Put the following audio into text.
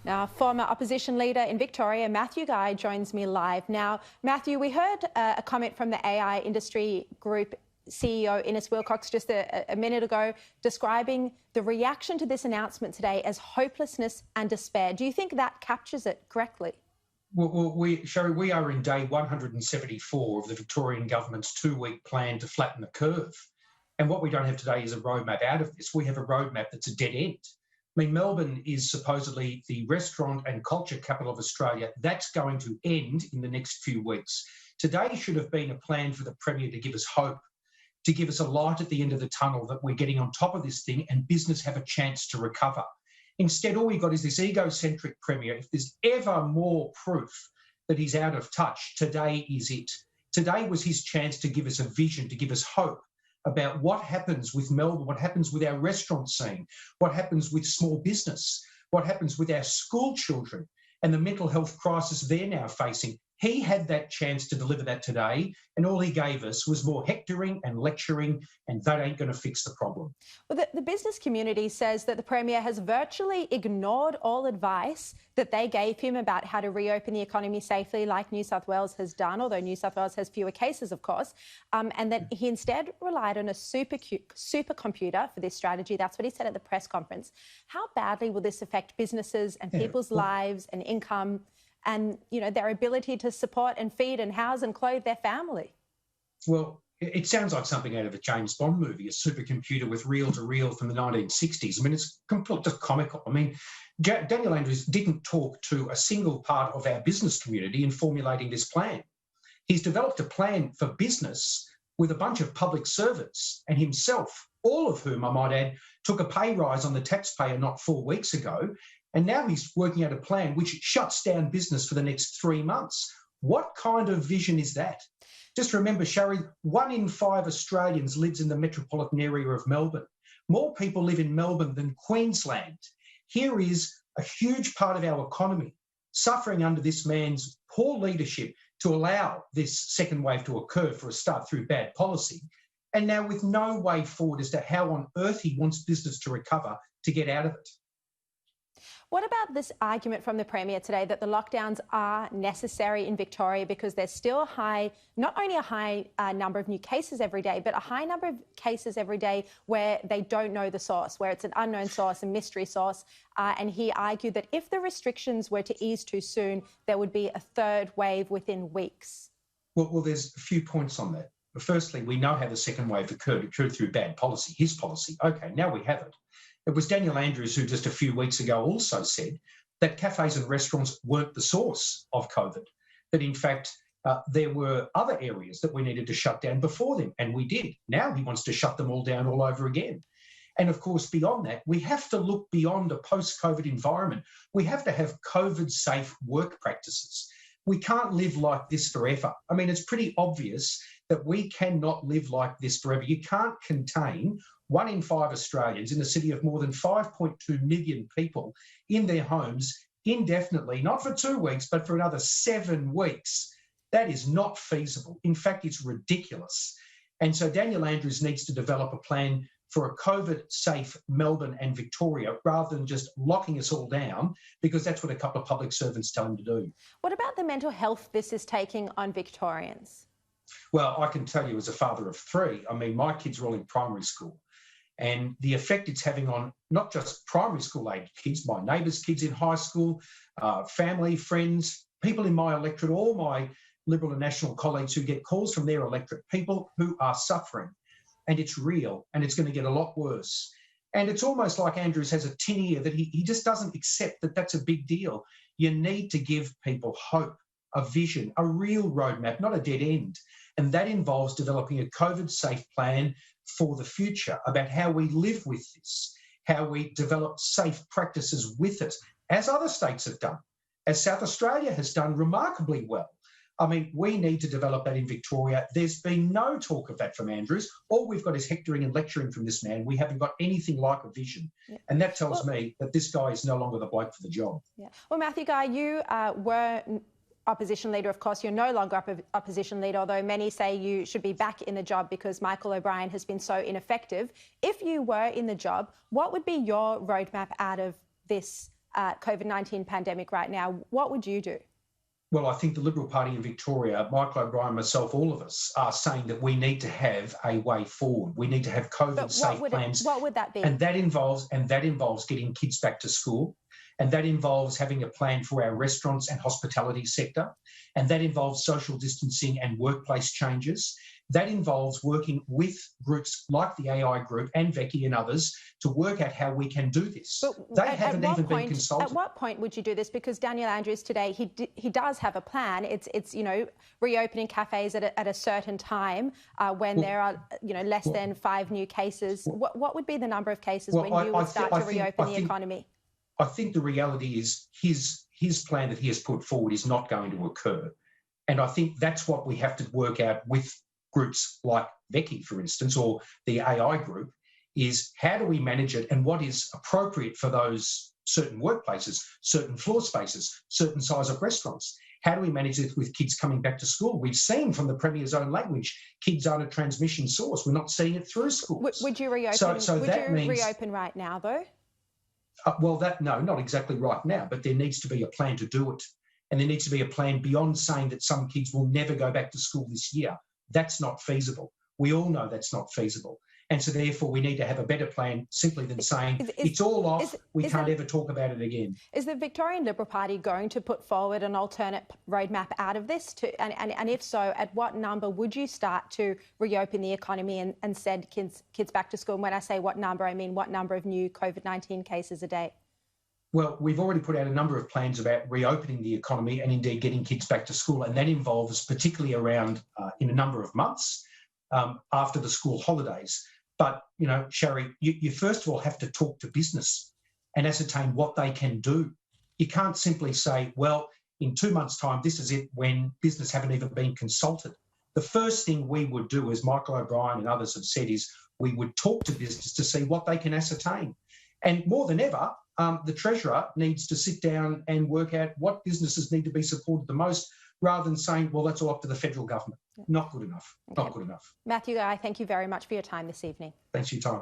Now, former opposition leader in Victoria, Matthew Guy, joins me live. Now, Matthew, we heard a comment from the AI industry group CEO Innes Wilcox just a minute ago describing the reaction to this announcement today as hopelessness and despair. Do you think that captures it correctly? Well, Sharri, we are in day 174 of the Victorian government's two-week plan to flatten the curve. And what we don't have today is a roadmap out of this. We have a roadmap that's a dead end. I mean, Melbourne is supposedly the restaurant and culture capital of Australia. That's going to end in the next few weeks. Today should have been a plan for the Premier to give us hope, to give us a light at the end of the tunnel that we're getting on top of this thing and business have a chance to recover. Instead, all we've got is this egocentric Premier. If there's ever more proof that he's out of touch, today is it. Today was his chance to give us a vision, to give us hope about what happens with Melbourne, what happens with our restaurant scene, what happens with small business, what happens with our school children and the mental health crisis they're now facing. He had that chance to deliver that today, and all he gave us was more hectoring and lecturing, and that ain't going to fix the problem. Well, the business community says that the Premier has virtually ignored all advice that they gave him about how to reopen the economy safely, like New South Wales has done, although New South Wales has fewer cases, of course, and that he instead relied on a supercomputer for this strategy. That's what he said at the press conference. How badly will this affect businesses and people's lives and income and, you know, their ability to support and feed and house and clothe their family? Well, it sounds like something out of a James Bond movie, a supercomputer with reel-to-reel from the 1960s. I mean, it's just comical. I mean, Daniel Andrews didn't talk to a single part of our business community in formulating this plan. He's developed a plan for business with a bunch of public servants and himself, all of whom, I might add, took a pay rise on the taxpayer not 4 weeks ago. And now he's working out a plan which shuts down business for the next 3 months. What kind of vision is that? Just remember, Sharri, 1 in 5 Australians lives in the metropolitan area of Melbourne. More people live in Melbourne than Queensland. Here is a huge part of our economy suffering under this man's poor leadership to allow this second wave to occur for a start through bad policy. And now with no way forward as to how on earth he wants business to recover to get out of it. What about this argument from the Premier today that the lockdowns are necessary in Victoria because there's still not only a high number of new cases every day, but a high number of cases every day where they don't know the source, where it's an unknown source, a mystery source. And he argued that if the restrictions were to ease too soon, there would be a third wave within weeks. Well, there's a few points on that. Firstly, we know how the second wave occurred. It occurred through bad policy, his policy. OK, now we have it. It was Daniel Andrews who just a few weeks ago also said that cafes and restaurants weren't the source of COVID, that in fact there were other areas that we needed to shut down before them, and we did. Now he wants to shut them all down all over again. And of course, beyond that, we have to look beyond a post-COVID environment. We have to have COVID-safe work practices. We can't live like this forever. I mean, it's pretty obvious that we cannot live like this forever. You can't contain 1 in 5 Australians in a city of more than 5.2 million people in their homes indefinitely, not for 2 weeks, but for another 7 weeks. That is not feasible. In fact, it's ridiculous. And so Daniel Andrews needs to develop a plan for a COVID-safe Melbourne and Victoria rather than just locking us all down, because that's what a couple of public servants tell him to do. What about the mental health this is taking on Victorians? Well, I can tell you as a father of 3, I mean, my kids are all in primary school. And the effect it's having on not just primary school age kids, my neighbours' kids in high school, family, friends, people in my electorate, all my Liberal and National colleagues who get calls from their electorate, people who are suffering. And it's real, and it's going to get a lot worse. And it's almost like Andrews has a tin ear that he just doesn't accept that that's a big deal. You need to give people hope, a vision, a real roadmap, not a dead end. And that involves developing a COVID-safe plan for the future about how we live with this, how we develop safe practices with it, as other states have done, as South Australia has done remarkably well. I mean, we need to develop that in Victoria. There's been no talk of that from Andrews. All we've got is hectoring and lecturing from this man. We haven't got anything like a vision. Yeah. And that tells me that this guy is no longer the bloke for the job. Yeah. Well, Matthew Guy, you were opposition leader. Of course, you're no longer opposition leader, although many say you should be back in the job because Michael O'Brien has been so ineffective. If you were in the job, what would be your roadmap out of this COVID-19 pandemic right now, what would you do? Well, I think the Liberal Party in Victoria, Michael O'Brien, myself, all of us are saying that we need to have a way forward. We need to have COVID-safe plans. What would that be? And that involves getting kids back to school. And that involves having a plan for our restaurants and hospitality sector. And that involves social distancing and workplace changes. That involves working with groups like the AI group and Becky and others to work out how we can do this. But they haven't even been consulted. At what point would you do this? Because Daniel Andrews today, he does have a plan. It's reopening cafes at a certain time when there are less than 5 new cases. What would be the number of cases when you would start to reopen the economy? I think the reality is his plan that he has put forward is not going to occur. And I think that's what we have to work out with groups like Becky, for instance, or the AI group, is how do we manage it and what is appropriate for those certain workplaces, certain floor spaces, certain size of restaurants. How do we manage it with kids coming back to school? We've seen from the Premier's own language, kids aren't a transmission source. We're not seeing it through schools. Would you reopen? Reopen right now, though? No, not exactly right now, but there needs to be a plan to do it. And there needs to be a plan beyond saying that some kids will never go back to school this year. That's not feasible. We all know that's not feasible. And so therefore we need to have a better plan simply than saying it's all off, we can't ever talk about it again. Is the Victorian Liberal Party going to put forward an alternate roadmap out of this? And if so, at what number would you start to reopen the economy and send kids back to school? And when I say what number, I mean what number of new COVID-19 cases a day? Well, we've already put out a number of plans about reopening the economy and indeed getting kids back to school. And that involves particularly around in a number of months after the school holidays. But, Sharri, you first of all have to talk to business and ascertain what they can do. You can't simply say, well, in 2 months' time, this is it, when business haven't even been consulted. The first thing we would do, as Michael O'Brien and others have said, is we would talk to business to see what they can ascertain. And more than ever, the Treasurer needs to sit down and work out what businesses need to be supported the most, rather than saying, well, that's all up to the federal government. Not good enough. Okay. Not good enough. Matthew Guy, thank you very much for your time this evening. Thanks for your time.